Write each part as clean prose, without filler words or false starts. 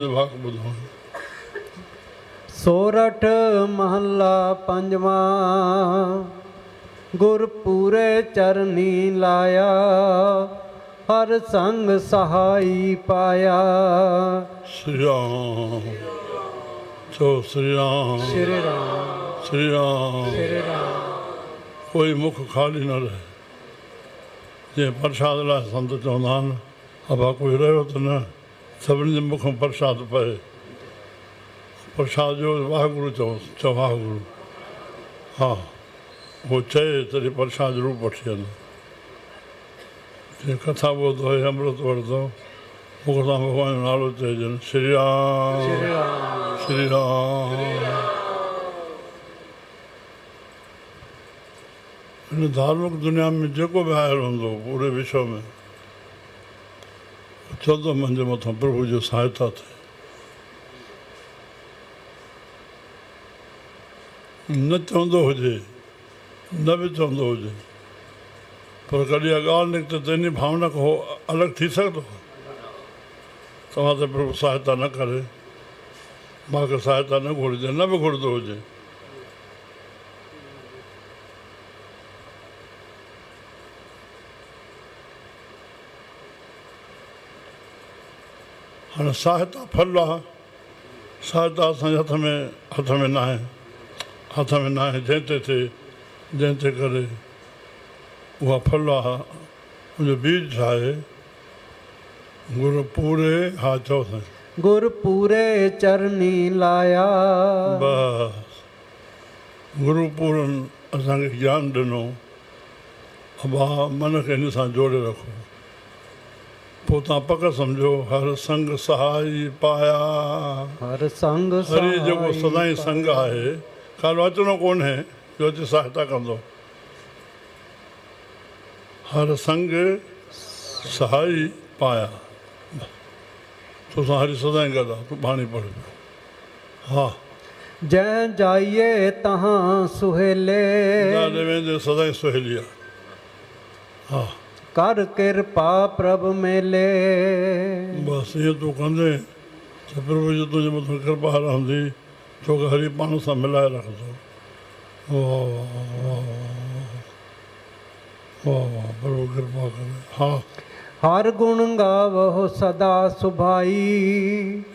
ਵਾਕ ਬੁੱਧੋ ਸੋਰਠ ਮਹੱਲਾ ਪੰਜਵਾਂ। ਗੁਰ ਪੂਰੇ ਚਰਨੀ ਲਾਇਆ, ਹਰ ਸੰਗ ਸਹਾਈ ਪਾਇਆ। ਸ੍ਰੀ ਰਾਮ ਸੋ ਸ੍ਰੀ ਰਾਮ ਸ਼੍ਰੀ ਰਾਮ ਸ੍ਰੀ ਰਾਮ। ਸ਼੍ਰੀ ਰਾਮ। ਕੋਈ ਮੁੱਖ ਖਾਲੀ ਨਾ ਰਹੇ। ਜੇ ਪ੍ਰਸ਼ਾਦ ਲਾ ਸੰਤ ਚਾਹੁੰਦਾ ਹਨ ਆਪਾਂ ਕੋਈ ਰਹੋ ਤਾਂ ਨਾ ਸਭਨੀ ਦੇ ਮੁੱਖੋਂ ਪ੍ਰਸ਼ਾਦ ਪਏ। ਪ੍ਰਸ਼ਾਦ ਜੋ ਵਾਹਿਗੁਰੂ ਚੋ ਵਾਹਿਗੁਰੂ ਹਾਂ ਉਹ ਚਾਹੇ ਤੇਰੇ ਪ੍ਰਸ਼ਾਦ ਜ਼ਰੂਰ ਪਠਿਆ ਨੇ। ਜੇ ਕਥਾ ਬੋਧ ਹੋਏ ਅੰਮ੍ਰਿਤ ਵਰਤੋ ਮੁਕਤਾ ਭਗਵਾਨ ਨਾਲੋਂ ਤੇਜਨ। ਸ਼੍ਰੀ ਰਾਮ ਸ਼੍ਰੀ ਰਾਮ श्री राम। इन धार्मिक दुनिया में जो भी आयल होंदो पूरे विश्व में 14 मंजे मथां प्रभु जो सहायता थे। न चवंदो हुजे न बि चवंदो हुजे पर कॾहिं ॻाल्हि निकिते त इन भावना खां अलॻि थी सघंदो। तव्हां ते प्रभु सहायता न करे, मूंखे सहायता न घुरिजे, न बि घुरंदो हुजे। हाणे सहायता फल आहे। सहायता असांजे हथ में न आहे। हथ में न आहे। जंहिं ते थिए जंहिं ते करे उहा फल आहे। उनजो बीज छा आहे? गुरू पूरे हा चओ साईं। गुर पूरे चरनी लाया। बस गुरू पूरन असांखे ज्ञान ॾिनो। अबा मन खे हिन सां जोड़े रखो। पोइ तव्हां पक सम्झो हर संग सहाई पाया। हर संग हरी जेको सहाई सदाई संग आहे कालो अचिणो कोन्हे जो अची सहायता कंदो। हर संग सहाई पाया। तोसां हरी सदाई गॾु आहे। तूं बाणी पढ़। हा जंहिं जाइए तहां सुहेले। ॾाॾे वेंदे सदाई सुहेली आहे। हा कर कृपा प्रभु मेले। बसि ईअं तूं कंदे त प्रभु जो तुंहिंजे मथां कृपा रहंदी। छोकी हरी पाण सां मिलाए रखंदो। वाह वाह वाह वाह प्रभु कृपा करे। हा हर गुण गावो सदा सुभाई।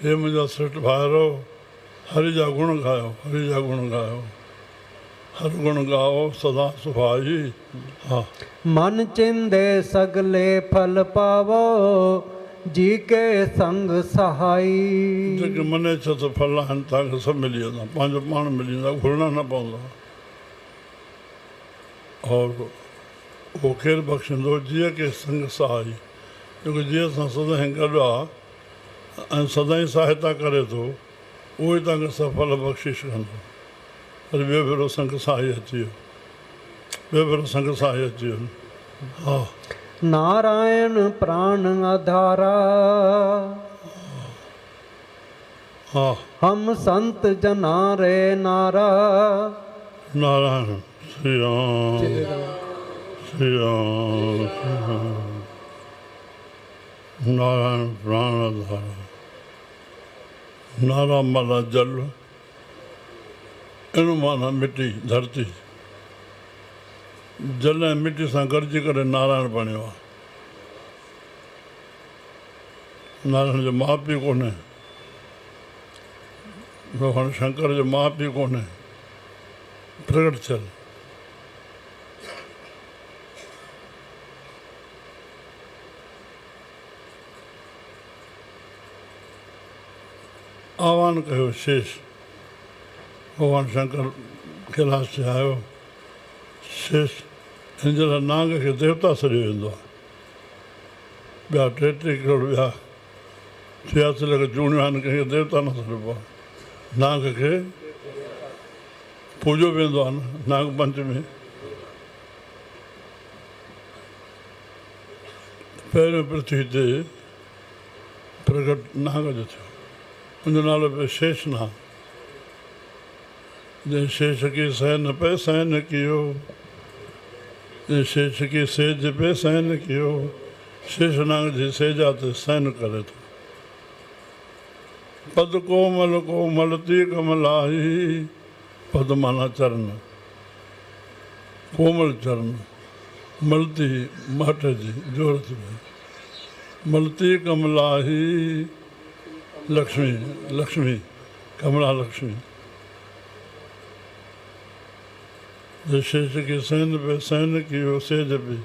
हे मुंहिंजा सिट भाइरो हरि जा गुण ॻायो। हरि जा गुण ॻायो। हर गुण ॻाओ सदा सुभाई। हा मन चिंदे सगले फल पावो, जी के संग सहाई। जेके मने छो त फल आहिनि तव्हांखे सभु मिली वेंदा। पंहिंजो पाण मिली वेंदा। घुरना न पवंदा। और उहो केरु बख़्शींदो? जीअं के संग सहाई। छोकी जीअं सां सदाईं गॾु आहे ऐं सदाईं सहायता करे थो उहो ई तव्हांखे सफल बख़्शिश कंदो। वरी ॿियो भेरो संग सहाई अची वियो। ॿियो भेरो संग सहाई अची वियो। हा नारायण प्राण आधारा। हा हम संत जना रे नारा। नारायण श्री राम श्री राम श्री राम। नारायण प्राण आधारा। नारा माना जल। अहिड़ो माना मिटी धरती। जल ऐं मिटी सां गॾिजी करे नारायण बणियो आहे। नारायण जो माउ पीउ कोन्हे। भॻवान शंकर जो माउ पीउ कोन्हे। प्रगट थियल। आह्वान कयो शेष। भॻवान शंकर कैलाश ते आयो। शेष हिन जे लाइ नांग खे देवता सॾियो वेंदो आहे। ॿिया 33 करोड़ ॿिया 86 लख चूड़ियूं आहिनि। कंहिंखे देवता न सॾिबो आहे। नांग खे पूॼो वेंदो आहे न नाग पंचमी। पहिरियों पृथ्वी ते प्रगट नाग जो थियो। उनजो नालो पियो शेषनाग। जंहिं शेष की सहन पे सहन कियो। जंहिं शेष की सेज पे सहन कियो। शेषनाग जी सेजा ते सहन करे थो। पद कोमलती कमलाही, पद माना चरण, कोमल चरण, मलती माता जी जोरत में, मलती कमलाही लक्ष्मी, लक्ष्मी कमला लक्ष्मी, शेष के सैन पे सैन की हो सेज पे,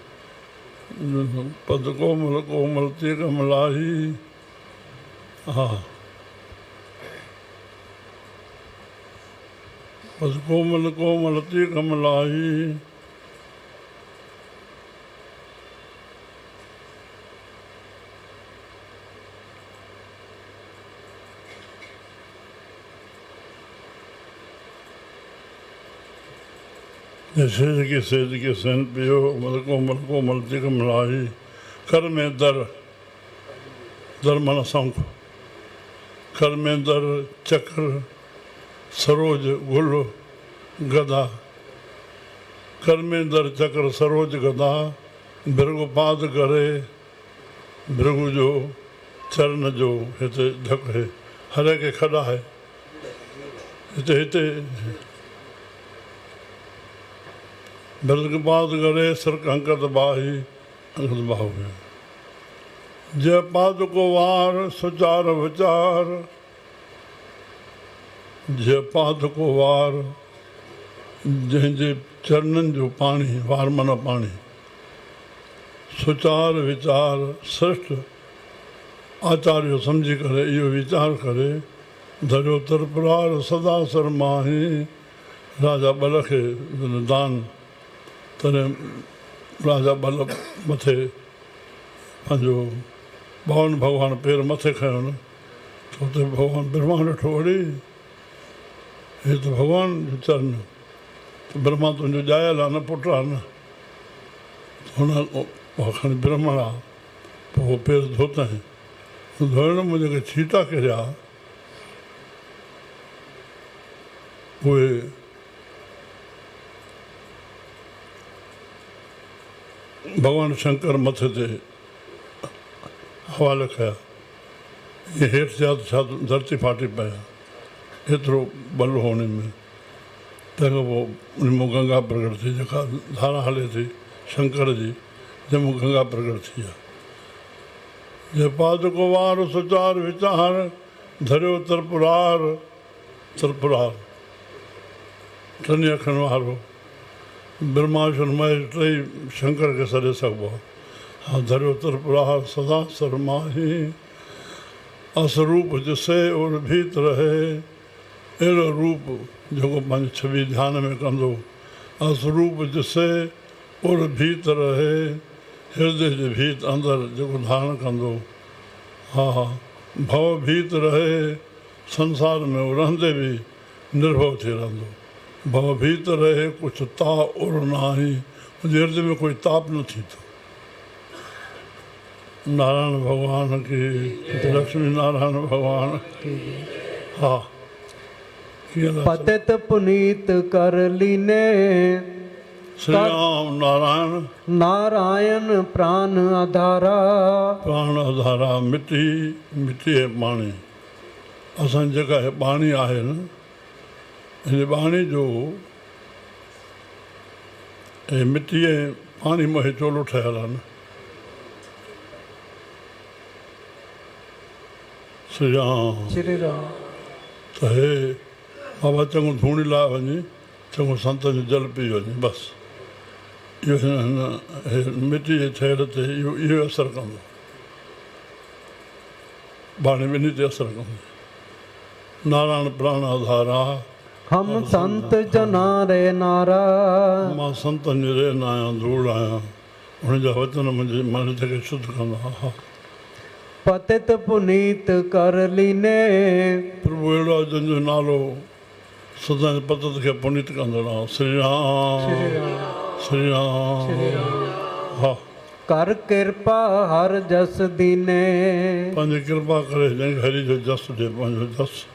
पद कोमलती कमलाही। हाँ, पद कोमलती कमलाही, शेष की सेज के सैन पियो, मल कोमलती कमलाही। कर में दर, दर माना शंख, कर में दर चक्र सरोज गुल गदा, कर में दर चक्र सरोज गदा, भृगुपाद करे, भृगु जो चरण जो हिते धक है, हरे के खड़ा है हिते हिते, भृगुपाद करे सर अंकत बाही, अंकत बाहु है। जय पाद को वार सुचार विचार, जय पाद को वार, जंहिंजे चरणनि जो पाणी, वार माना पाणी, सुचार विचार श्रेष्ठ आचार्य सम्झी करे इहो वीचार करे, धरियो तरपुरार सदा सरमाही। राजा बल खे दान तॾहिं राजा बल मथे पंहिंजो भवन भॻवानु पेर मथे खयो न, त हुते भॻवानु ब्रह्मा ॾिठो, वरी हे त भॻवान जो चरण, त ब्रह्मा तुंहिंजो ॼायल आहे न, पुट आहे न, हुन खणी ब्रह्मण आहे, पोइ पेर धोतईं, धोइण में जेके छीटा किरिया उहे भगवान शंकर मथे ते हवाले कया, ये हेठि थिया त छा धरती फाटी पिया, एतिरो बल हो हुन में। तंहिंखां पोइ उन मां गंगा प्रगट थी, जेका धारा हले थी शंकर जी, जंहिंमां गंगा प्रगट थी आहे। जय पाद को वार सुचार विचार, धरियो तरपुरार, तरपुरार टनी अखनि वारो, ब्रह्मा विष्णु महेश टई शंकर खे सॾे सघिबो आहे। हा, धरियो तरपुरार सदा सरमाही, असरूप जिसे और भीत रहे, अहिड़ो रूप जेको पंहिंजी छवि ध्यान में कंदो, असरूप जिसे और भीत रहे, हृदय जे भीत अंदरि जेको धारण कंदो। हा हा, भव भीत रहे, संसार में उहो रहंदे बि निर्भव थी रहंदो। भव भीत रहे, कुझु ता उर न आहे, मुंहिंजे हृदय में कोई ताप न थींदो। नारायण भॻवान की, लक्ष्मी नारायण भॻवान की। हा, पतित पुनीत कर लीने, श्री राम नारायण, नारायण प्राण आधारा, प्राण आधारा, मिटी मिटी है पाणी, असांजी जेका हे पाणी आहे न, हिन पाणी जो हे मिटी ऐं पाणी मां हे चोलो ठहियलु आहे न। श्री राम, श्री राम। त हे बाबा चङो धूणी लाइ वञे, चङो संतनि जो जल पी वञे, बसि इहो हिन मिटी जे ठहियल ते इहो असरु कंदो, बाणी ॿिन्ही ते असरु कंदो। नारायण प्राण आधारा, हम संत जना रे नारा, मां संतनि जो रेन आहियां, धूड़ आहियां, हुनजा वचन मुंहिंजे मन खे शुद्ध कंदा। हा, पतित पुनीत कर लीने, प्रभु अहिड़ो आहे जंहिंजो नालो सदा पतित खे पुनीत कंदड़ आहे। श्री राम, श्री राम, हा, कर कृपा हर जस दीने, पंहिंजी कृपा करे जंहिंखे हरि जो जस ॾिए, पंहिंजो जस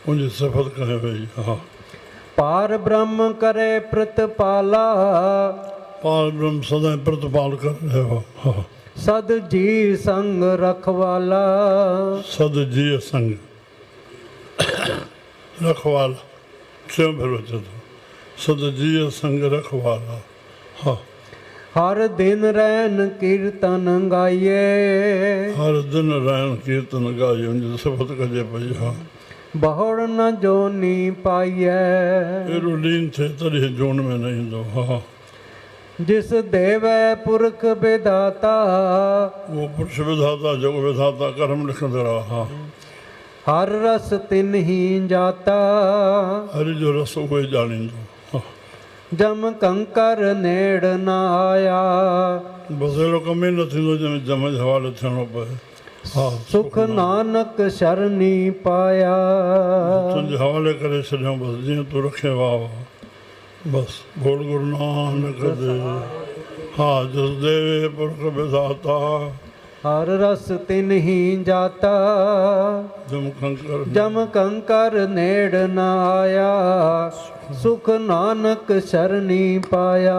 मुंहिंजी सिफ़त करे वई। हा, पार ब्रह्म करे प्रतिपाला, पार ब्रह्म सदा प्रतिपाल करे रहियो। हा, सद जी संग रखवाला, सद जी संग, रखवाला क्यों फिरो तू सद जिय संग रखवाला। हाँ ਹਰ ਦਿਨ ਰੈਨ ਕੀਰਤਨ ਗਾਈਏ हर दिन रैन कीर्तन गायो जिस सफत कजे पई। हाँ ਬਹੁੜ ਨ ਜੋਨੀ ਪਾਈਐ फिर लीन थे तरी जोन में नहीं दो। हाँ ਜਿਸ ਦੇਵੈ ਪੁਰਖ ਵਿਦਾਤਾ वो पुरुष विधाता जग विधाता कर्म लिखते रहा। हाँ ਹਰ ਰਸ ਤਿਨ ਹੀ ਜਾਤਾ हरि जो रस कोई जानी दो। हाँ ਜਮ ਕੰਕਰ ਨੇੜ ਨ ਆਇਆ बसेरो कमी न थींदो जंहिंमें जम जे हवाले थियणो पए। हाँ ਸੁਖ ਨਾਨਕ ਸ਼ਰਨੀ ਪਾਇਆ तुंहिंजे हवाले करे छॾियऊं बसि जीअं तूं रखे वाह वाह बसि बोल गुरु नानक देव। हाँ जस देवे पुरख विधाता ਹਰ ਰਸ ਤਿਨ ਹੀ ਜਾਤਾ जम कंकर ਜਮ ਕੰਕਰ ਨੇੜ ਨ ਆਇਆ ਸੁਖ ਨਾਨਕ ਸ਼ਰਨੀ ਪਾਇਆ।